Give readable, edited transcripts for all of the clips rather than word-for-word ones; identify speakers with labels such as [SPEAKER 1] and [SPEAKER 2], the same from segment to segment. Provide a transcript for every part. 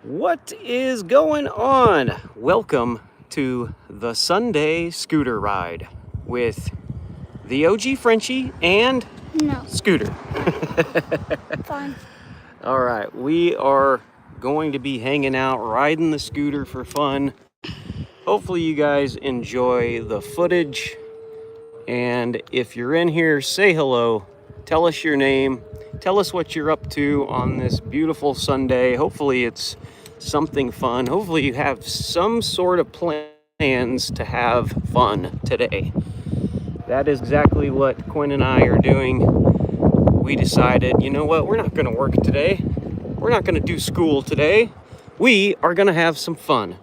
[SPEAKER 1] What is going on? Welcome to the Sunday scooter ride with the OG Frenchie and
[SPEAKER 2] No,
[SPEAKER 1] Scooter.
[SPEAKER 2] fine.
[SPEAKER 1] All right, we are going to be hanging out, riding the scooter for fun. Hopefully you guys enjoy the footage. And if you're in here, say hello, tell us your name, tell us what you're up to on this beautiful Sunday. Hopefully it's something fun. Hopefully you have some sort of plans to have fun today. That is exactly what Quinn and I are doing. We decided, you know what, we're not gonna work today. We're not gonna do school today. We are gonna have some fun.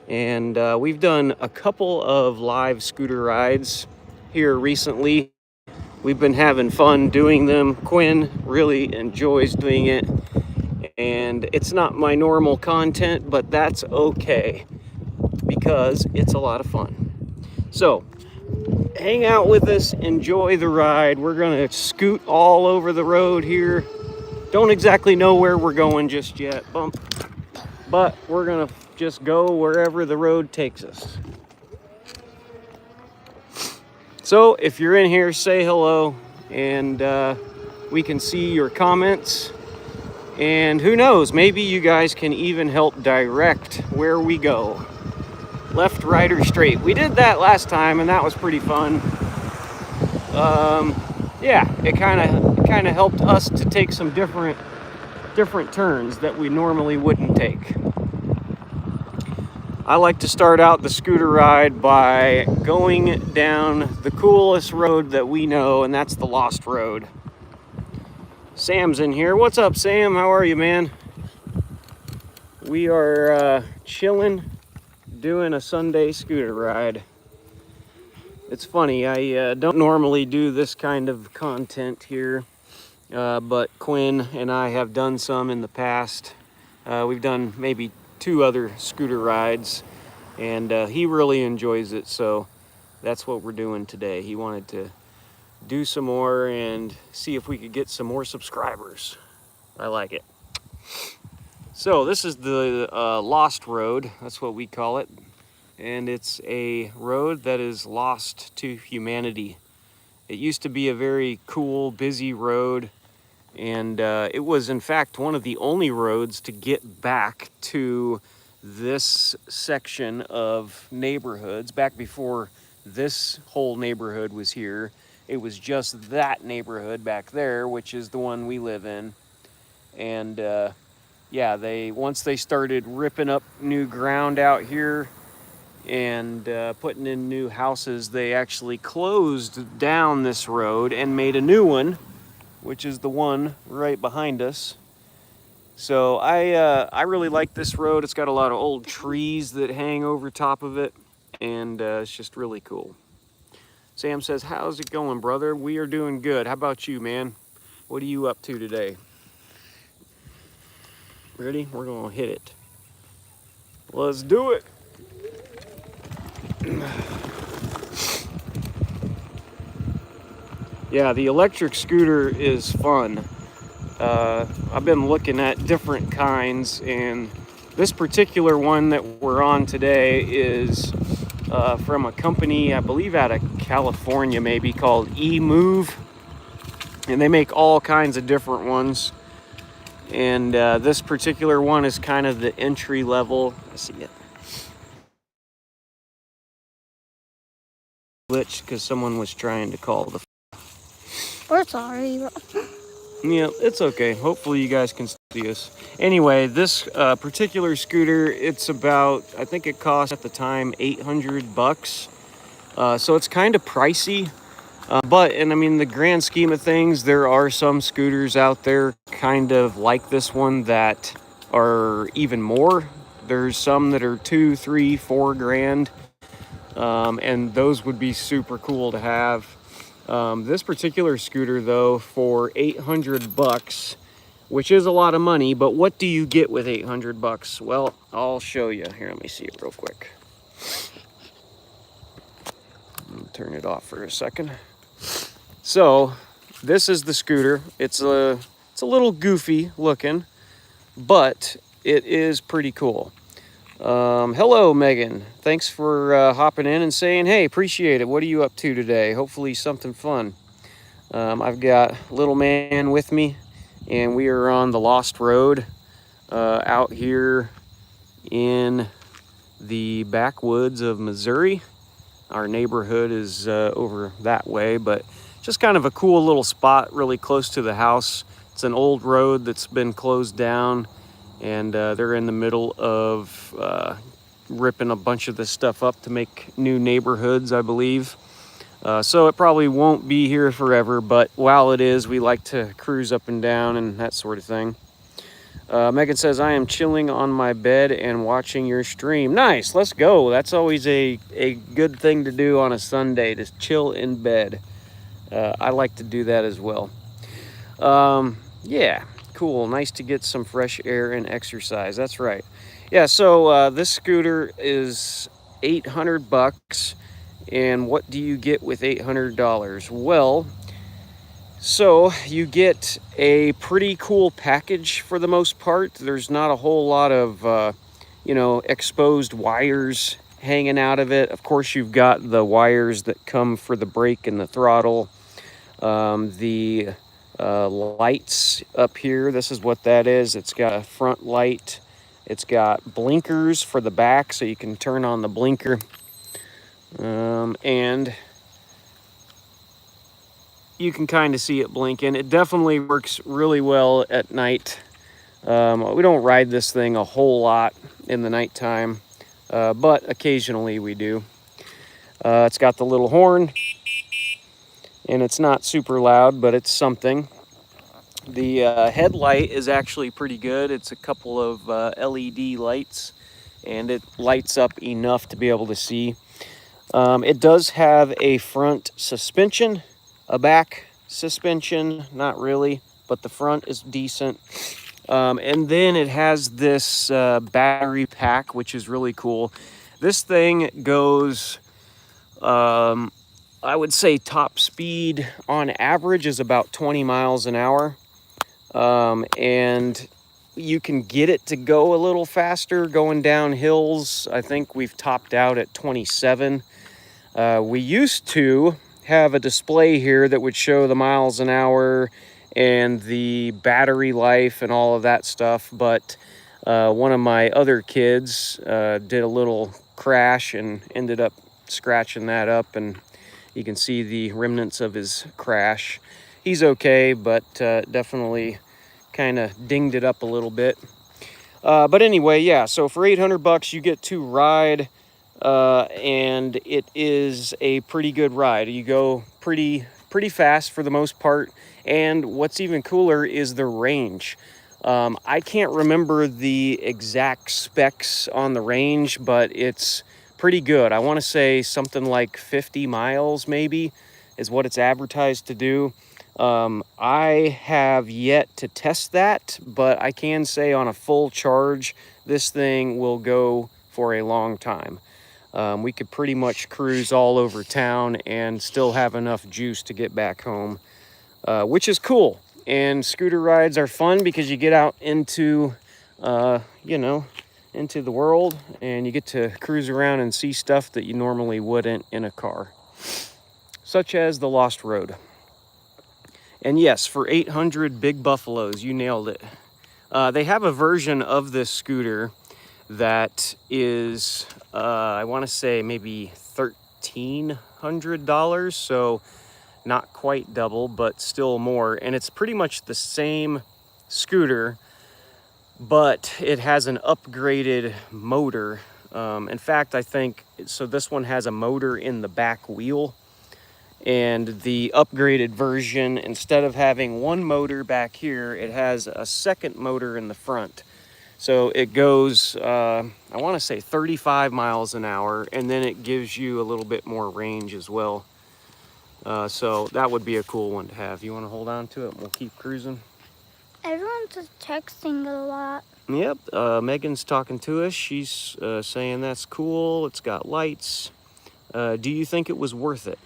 [SPEAKER 1] And we've done a couple of live scooter rides here recently. We've been having fun doing them. Quinn really enjoys doing it. And it's not my normal content, but that's okay because it's a lot of fun. So, hang out with us, enjoy the ride. We're gonna scoot all over the road here. Don't exactly know where we're going just yet, but we're gonna just go wherever the road takes us. So if you're in here, say hello, and we can see your comments. And who knows, maybe you guys can even help direct where we go. Left, right, or straight. We did that last time, and that was pretty fun. Yeah, it kind of helped us to take some different turns that we normally wouldn't take. I like to start out the scooter ride by going down the coolest road that we know, and that's the Lost Road. Sam's in here. What's up, Sam? How are you, man? We are chilling, doing a Sunday scooter ride. It's funny, I don't normally do this kind of content here, but Quinn and I have done some in the past. We've done maybe 2 other scooter rides, and he really enjoys it, so that's what we're doing today. He wanted to do some more and see if we could get some more subscribers. I like it. So this is the Lost Road, that's what we call it, and it's a road that is lost to humanity. It used to be a very cool, busy road, and it was in fact one of the only roads to get back to this section of neighborhoods. Back before this whole neighborhood was here, it was just that neighborhood back there, which is the one we live in. And yeah, once they started ripping up new ground out here and putting in new houses, they actually closed down this road and made a new one, which is the one right behind us. So I really like this road. It's got a lot of old trees that hang over top of it, and it's just really cool. Sam says, how's it going, brother? We are doing good. How about you, man? What are you up to today? Ready? We're gonna hit it. Let's do it. Yeah, the electric scooter is fun. I've been looking at different kinds, and this particular one that we're on today is from a company, I believe out of California maybe, called eMove, and they make all kinds of different ones, and this particular one is kind of the entry level. I see it glitched because someone was trying to call the
[SPEAKER 2] We're sorry.
[SPEAKER 1] Yeah, it's okay. Hopefully you guys can see us. Anyway, this particular scooter, it's about, I think it cost at the time $800. So it's kind of pricey. But I mean, the grand scheme of things, there are some scooters out there kind of like this one that are even more. There's some that are 2, 3, 4 grand. And those would be super cool to have. This particular scooter, though, for $800, which is a lot of money, but what do you get with $800? Well, I'll show you. Here, let me see it real quick. Turn it off for a second. So, this is the scooter. It's a little goofy looking, but it is pretty cool. Hello, Megan. Thanks for hopping in and saying, hey, appreciate it. What are you up to today? Hopefully something fun. I've got little man with me, and we are on the Lost Road out here in the backwoods of Missouri. Our neighborhood is over that way, but just kind of a cool little spot really close to the house. It's an old road that's been closed down, and they're in the middle of ripping a bunch of this stuff up to make new neighborhoods, I believe. So it probably won't be here forever, but while it is, we like to cruise up and down and that sort of thing. Megan says, I am chilling on my bed and watching your stream. Nice, let's go. That's always a good thing to do on a Sunday, to chill in bed. I like to do that as well. Yeah, cool. Nice to get some fresh air and exercise. That's right. Yeah, so this scooter is $800. And what do you get with $800? Well, so you get a pretty cool package for the most part. There's not a whole lot of, exposed wires hanging out of it. Of course, you've got the wires that come for the brake and the throttle. The lights up here, this is what that is. It's got a front light. It's got blinkers for the back, so you can turn on the blinker. And you can kind of see it blinking. It definitely works really well at night. We don't ride this thing a whole lot in the nighttime, but occasionally we do. It's got the little horn, and it's not super loud, but it's something. The headlight is actually pretty good. It's a couple of LED lights, and it lights up enough to be able to see. It does have a front suspension, a back suspension, not really, but the front is decent. And then it has this battery pack, which is really cool. This thing goes, I would say top speed on average is about 20 miles an hour. And you can get it to go a little faster going down hills. I think we've topped out at 27. We used to have a display here that would show the miles an hour and the battery life and all of that stuff, but one of my other kids did a little crash and ended up scratching that up, and you can see the remnants of his crash. He's okay, but definitely kind of dinged it up a little bit. But anyway, yeah, so for $800 you get to ride, and it is a pretty good ride. You go pretty fast for the most part, and what's even cooler is the range. I can't remember the exact specs on the range, but it's pretty good. I want to say something like 50 miles maybe is what it's advertised to do. I have yet to test that, but I can say on a full charge, this thing will go for a long time. We could pretty much cruise all over town and still have enough juice to get back home, which is cool. And scooter rides are fun because you get out into, into the world, and you get to cruise around and see stuff that you normally wouldn't in a car, such as the Lost Road. And yes, for 800 big buffaloes, you nailed it. They have a version of this scooter that is, I want to say maybe $1,300, so not quite double, but still more. And it's pretty much the same scooter, but it has an upgraded motor. In fact, I think, so this one has a motor in the back wheel. And the upgraded version, instead of having one motor back here, it has a second motor in the front. So it goes, I want to say 35 miles an hour, and then it gives you a little bit more range as well. So that would be a cool one to have. You want to hold on to it and we'll keep cruising?
[SPEAKER 2] Everyone's just texting a lot.
[SPEAKER 1] Yep, Megan's talking to us. She's saying that's cool. It's got lights. Do you think it was worth it?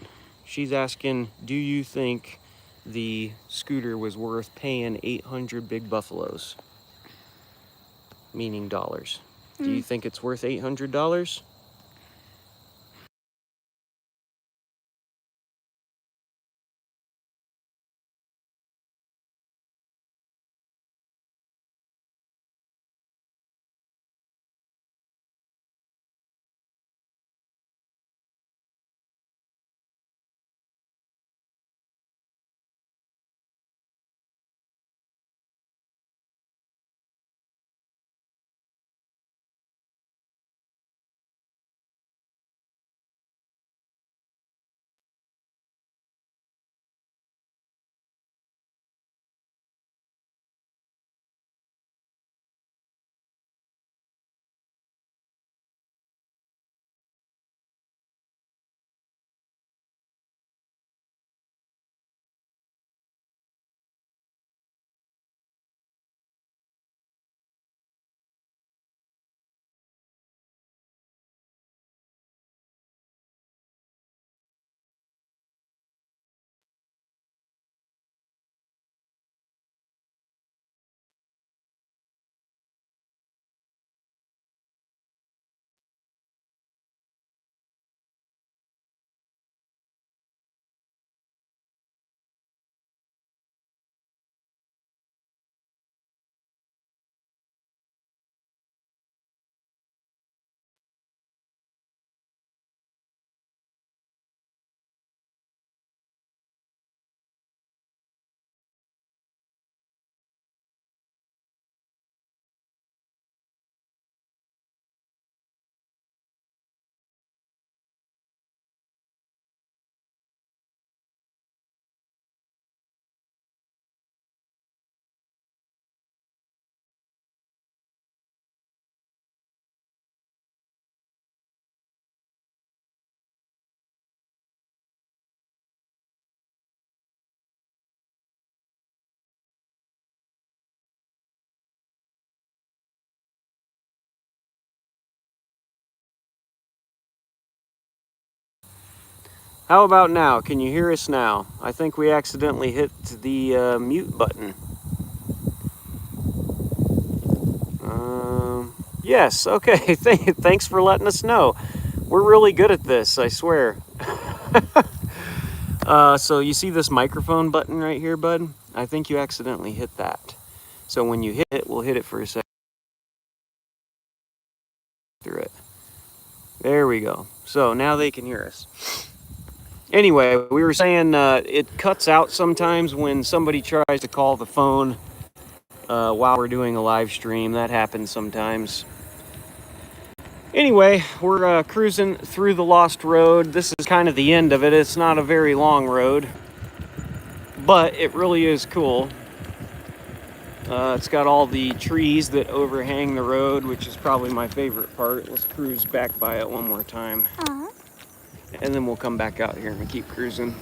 [SPEAKER 1] She's asking, do you think the scooter was worth paying 800 big buffaloes? meaning dollars. Do you think it's worth $800? How about now? Can you hear us now? I think we accidentally hit the mute button. Yes, okay. Thanks for letting us know. We're really good at this, I swear. So you see this microphone button right here, bud? I think you accidentally hit that. So when you hit it, we'll hit it for a second through it. There we go. So now they can hear us. Anyway, we were saying it cuts out sometimes when somebody tries to call the phone while we're doing a live stream. That happens sometimes. Anyway, we're cruising through the Lost Road. This is kind of the end of it. It's not a very long road, but it really is cool. It's got all the trees that overhang the road, which is probably my favorite part. Let's cruise back by it one more time. And then we'll come back out here and keep cruising.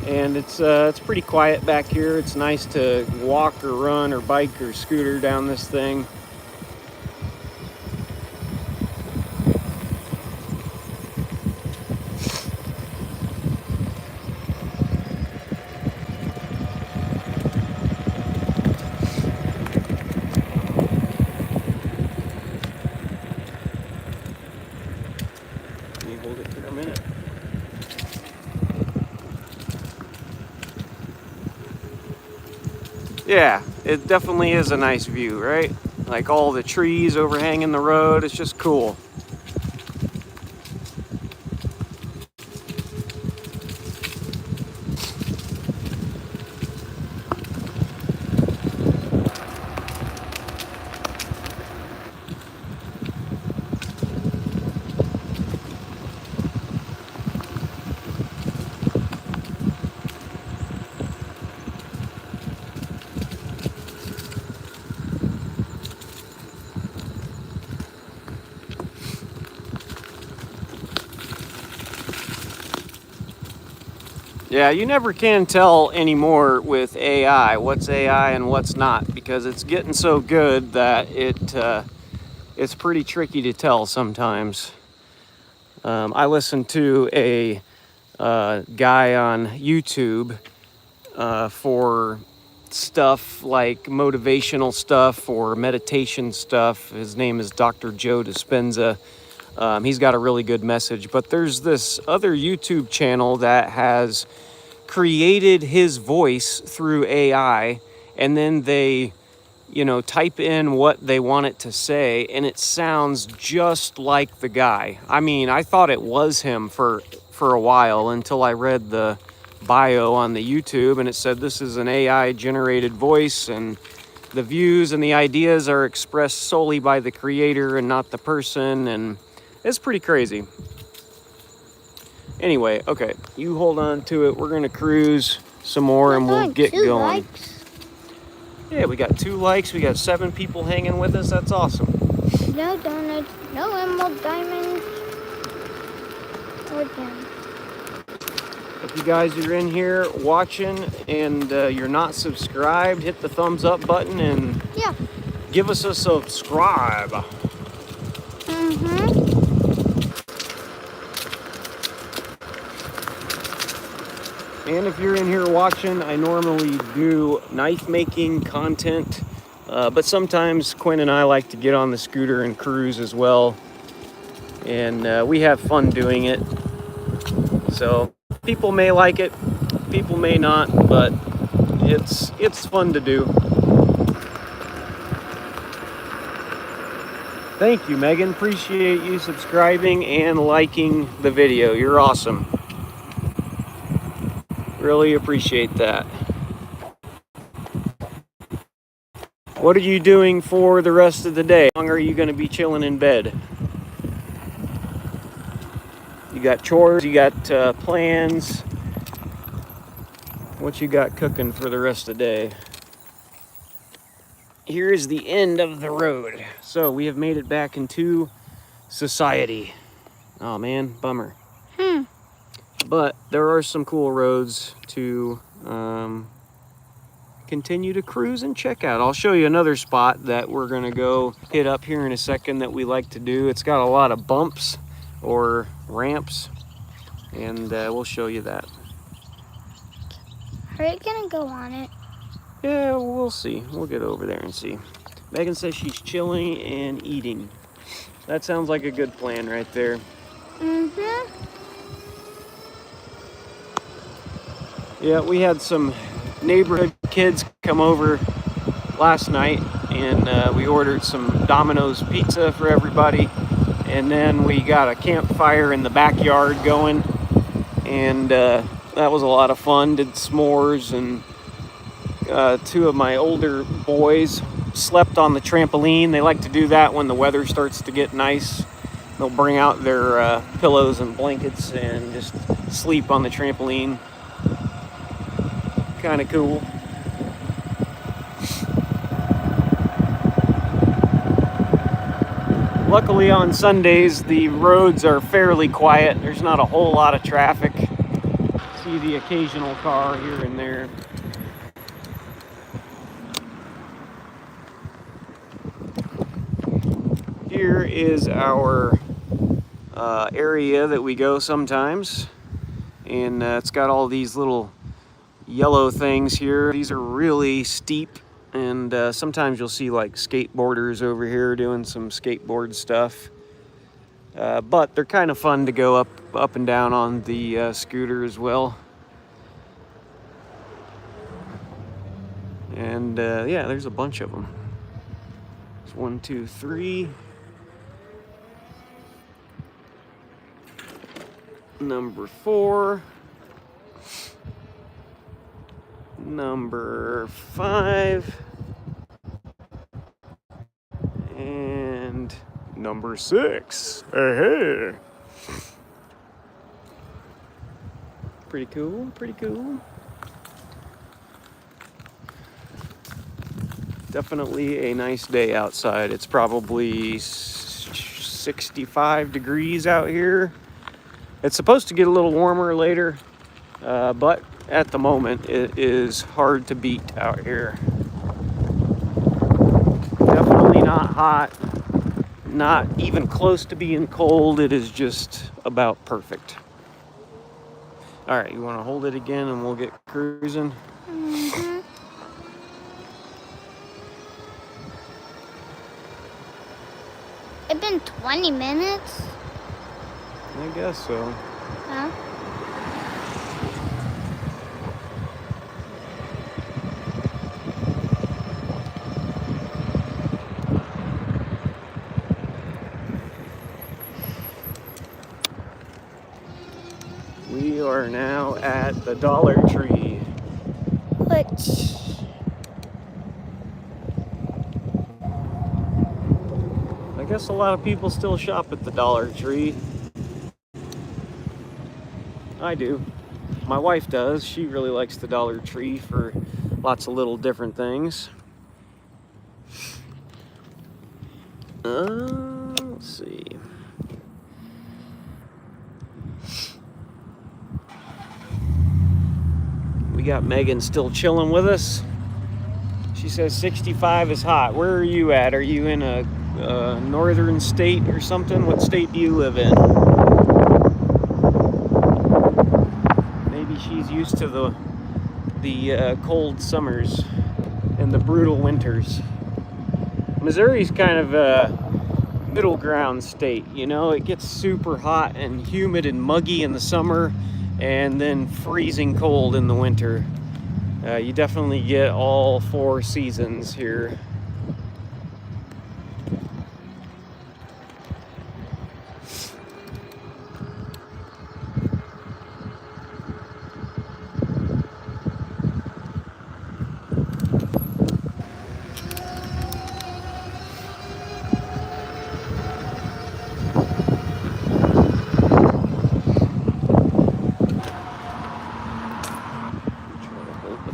[SPEAKER 1] And it's pretty quiet back here. It's nice to walk or run or bike or scooter down this thing. Can you hold it for a minute? Yeah, it definitely is a nice view, right? Like all the trees overhanging the road. It's just cool. Yeah, you never can tell anymore with AI what's AI and what's not, because it's getting so good that it's pretty tricky to tell sometimes. I listened to a guy on YouTube for stuff like motivational stuff or meditation stuff. His name is Dr. Joe Dispenza. He's got a really good message. But there's this other YouTube channel that has created his voice through AI, and then they, type in what they want it to say, and it sounds just like the guy. I mean, I thought it was him for a while until I read the bio on the YouTube, and it said this is an AI generated voice, and the views and the ideas are expressed solely by the creator and not the person, and it's pretty crazy. Anyway, okay, you hold on to it. We're gonna cruise some more and we'll get going.
[SPEAKER 2] Likes.
[SPEAKER 1] Yeah, we got 2 likes. We got 7 people hanging with us. That's awesome.
[SPEAKER 2] No donuts, no emerald diamonds, or gems.
[SPEAKER 1] If you guys are in here watching and you're not subscribed, hit the thumbs up button and give us a subscribe.
[SPEAKER 2] Mm-hmm.
[SPEAKER 1] And if you're in here watching, I normally do knife making content, but sometimes Quinn and I like to get on the scooter and cruise as well. And we have fun doing it. So people may like it, people may not, but it's fun to do. Thank you, Megan. Appreciate you subscribing and liking the video. You're awesome. Really appreciate that. What are you doing for the rest of the day? How long are you going to be chilling in bed? You got chores, you got plans. What you got cooking for the rest of the day? Here is the end of the road. So we have made it back into society. Oh man, bummer. But there are some cool roads to continue to cruise and check out. I'll show you another spot that we're gonna go hit up here in a second that we like to do. It's got a lot of bumps or ramps, and we'll show you that.
[SPEAKER 2] Are you gonna go on it?
[SPEAKER 1] Yeah, we'll see. We'll get over there and see. Megan says she's chilling and eating. That sounds like a good plan right there.
[SPEAKER 2] Mm-hmm.
[SPEAKER 1] Yeah, we had some neighborhood kids come over last night, and we ordered some Domino's pizza for everybody, and then we got a campfire in the backyard going, and that was a lot of fun. Did s'mores, and 2 of my older boys slept on the trampoline. They like to do that when the weather starts to get nice. They'll bring out their pillows and blankets and just sleep on the trampoline. Kind of cool. Luckily on Sundays the roads are fairly quiet. There's not a whole lot of traffic. See the occasional car here and there. Here is our area that we go sometimes, and it's got all these little yellow things here. These are really steep, and sometimes you'll see like skateboarders over here doing some skateboard stuff, but they're kind of fun to go up and down on the scooter as well. And yeah, there's a bunch of them. There's 1, 2, 3. Number 4. Number 5. And number 6. Hey. Pretty cool, pretty cool. Definitely a nice day outside. It's probably 65 degrees out here. It's supposed to get a little warmer later, but at the moment it is hard to beat out here. Definitely not hot, not even close to being cold. It is just about perfect. All right, you want to hold it again and we'll get cruising?
[SPEAKER 2] Mm-hmm. been 20 minutes.
[SPEAKER 1] I guess so.
[SPEAKER 2] Huh?
[SPEAKER 1] We are now at the Dollar Tree.
[SPEAKER 2] Which?
[SPEAKER 1] I guess a lot of people still shop at the Dollar Tree. I do. My wife does. She really likes the Dollar Tree for lots of little different things. Let's see. We got Megan still chilling with us. She says 65 is hot. Where are you at? Are you in a northern state or something? What state do you live in? Maybe she's used to the cold summers and the brutal winters. Missouri's kind of a middle ground state, you know. It gets super hot and humid and muggy in the summer, and then freezing cold in the winter. You definitely get all 4 seasons here.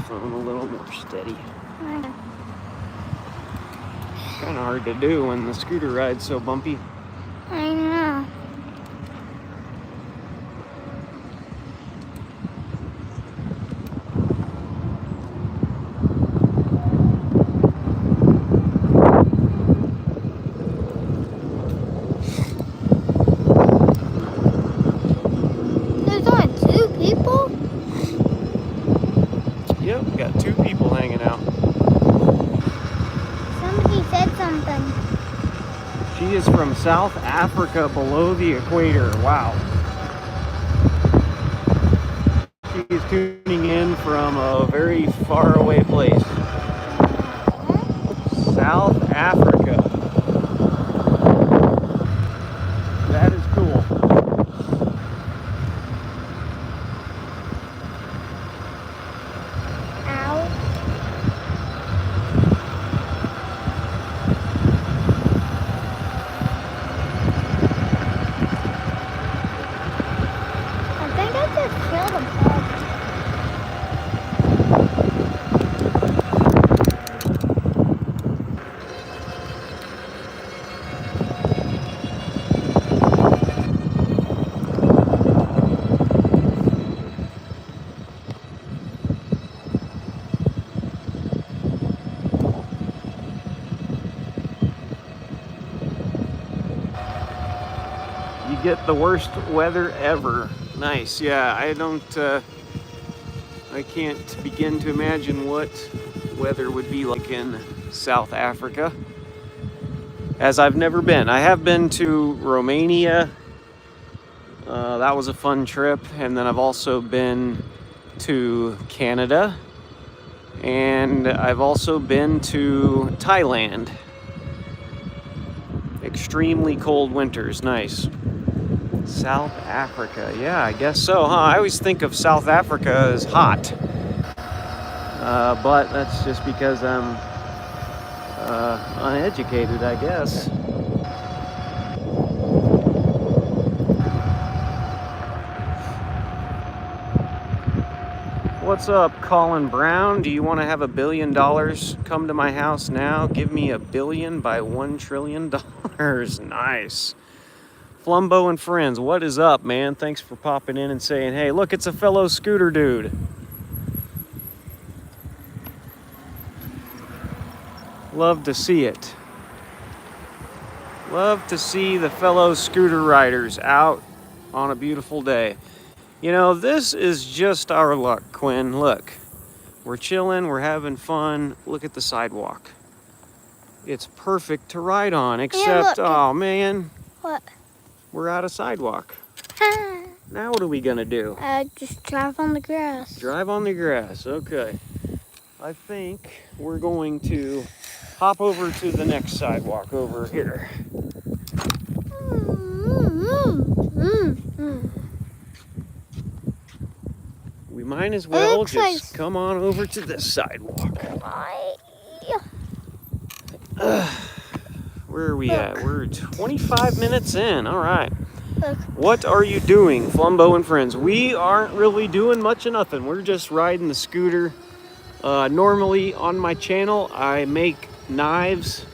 [SPEAKER 1] Phone a little more steady. Kind of hard to do when the scooter ride's so bumpy.
[SPEAKER 2] I know. There's only 2 people?
[SPEAKER 1] Yep, we got 2 people hanging out.
[SPEAKER 2] Somebody said something.
[SPEAKER 1] She is from South Africa, below the equator. Wow. She's tuning in from a very far away place. South Africa. That is cool.
[SPEAKER 2] Ow. I think I just killed a bug.
[SPEAKER 1] You get the worst weather ever. Nice. Yeah, I can't begin to imagine what weather would be like in South Africa, as I've never been. I have been to Romania. That was a fun trip. And then I've also been to Canada. And I've also been to Thailand. Extremely cold winters. Nice. South Africa. Yeah, I guess so, huh? I always think of South Africa as hot. But that's just because I'm uneducated, I guess. What's up, Colin Brown? Do you want to have $1 billion come to my house now? Give me $1 billion by $1 trillion. Nice. Flumbo and friends, what is up, man? Thanks for popping in and saying, hey, look, it's a fellow scooter dude. Love to see it. Love to see the fellow scooter riders out on a beautiful day. You know, this is just our luck, Quinn. Look, we're chilling, we're having fun. Look at the sidewalk. It's perfect to ride on, except,
[SPEAKER 2] look.
[SPEAKER 1] oh man,
[SPEAKER 2] What?
[SPEAKER 1] we're out of sidewalk. Now what are we gonna do?
[SPEAKER 2] Just drive on the grass.
[SPEAKER 1] Drive on the grass, okay. I think we're going to hop over to the next sidewalk over here. We might as well just come on over to this sidewalk. Where are we at? We're 25 minutes in. All right.
[SPEAKER 2] Look.
[SPEAKER 1] What are you doing, Flumbo and friends? We aren't really doing much of nothing. We're just riding the scooter. Normally on my channel, I make knives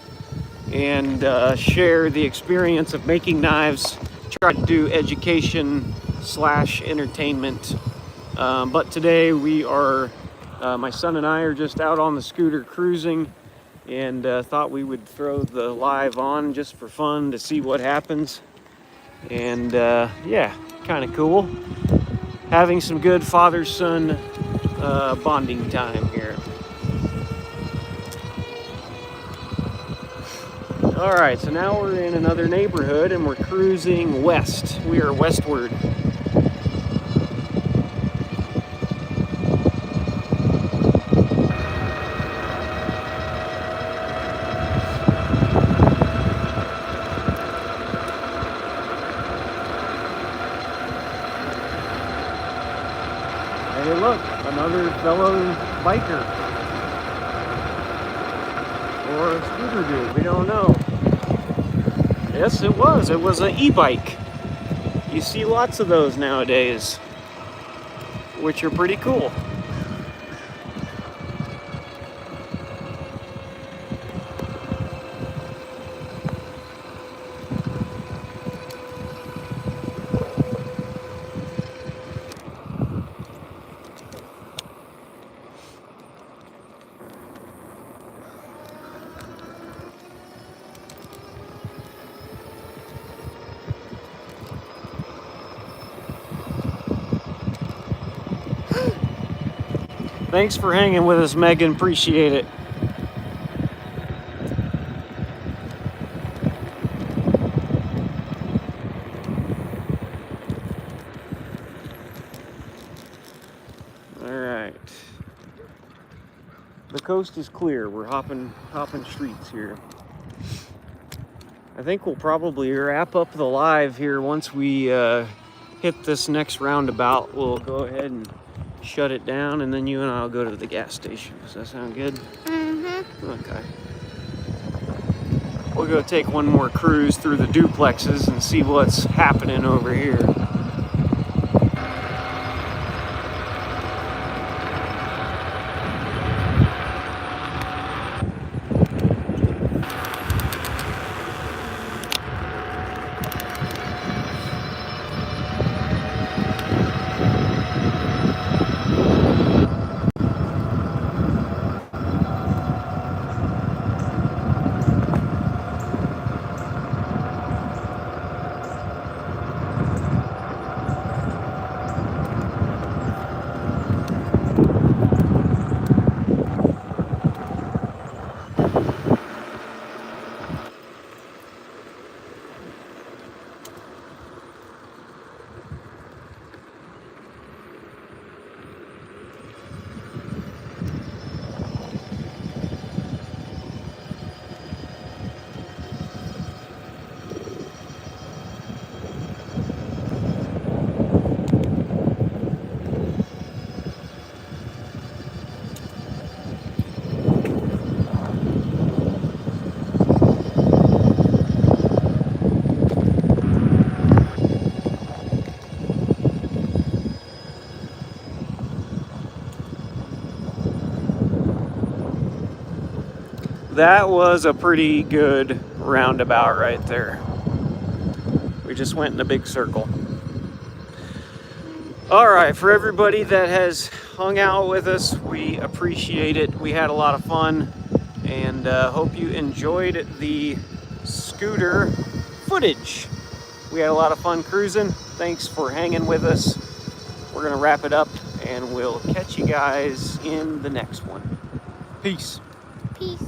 [SPEAKER 1] and share the experience of making knives. Try to do education / entertainment. But today we are, my son and I are just out on the scooter cruising, and thought we would throw the live on just for fun to see what happens. And yeah, kind of cool. Having some good father-son bonding time here. All right, so now we're in another neighborhood and we're cruising west. We are westward. Hey, look, another fellow biker. Or a scooter dude, we don't know. Yes, it was. It was an e-bike. You see lots of those nowadays, which are pretty cool. Thanks for hanging with us, Megan. Appreciate it. All right. The coast is clear. We're hopping streets here. I think we'll probably wrap up the live here once we hit this next roundabout. We'll go ahead and shut it down, and then you and I'll go to the gas station. Does that sound good?
[SPEAKER 2] Mm-hmm.
[SPEAKER 1] Okay. We'll go take one more cruise through the duplexes and see what's happening over here. That was a pretty good roundabout right there. We just went in a big circle. All right, for everybody that has hung out with us, we appreciate it. We had a lot of fun, and hope you enjoyed the scooter footage. We had a lot of fun cruising. Thanks for hanging with us. We're gonna wrap it up, and we'll catch you guys in the next one. Peace.
[SPEAKER 2] Peace.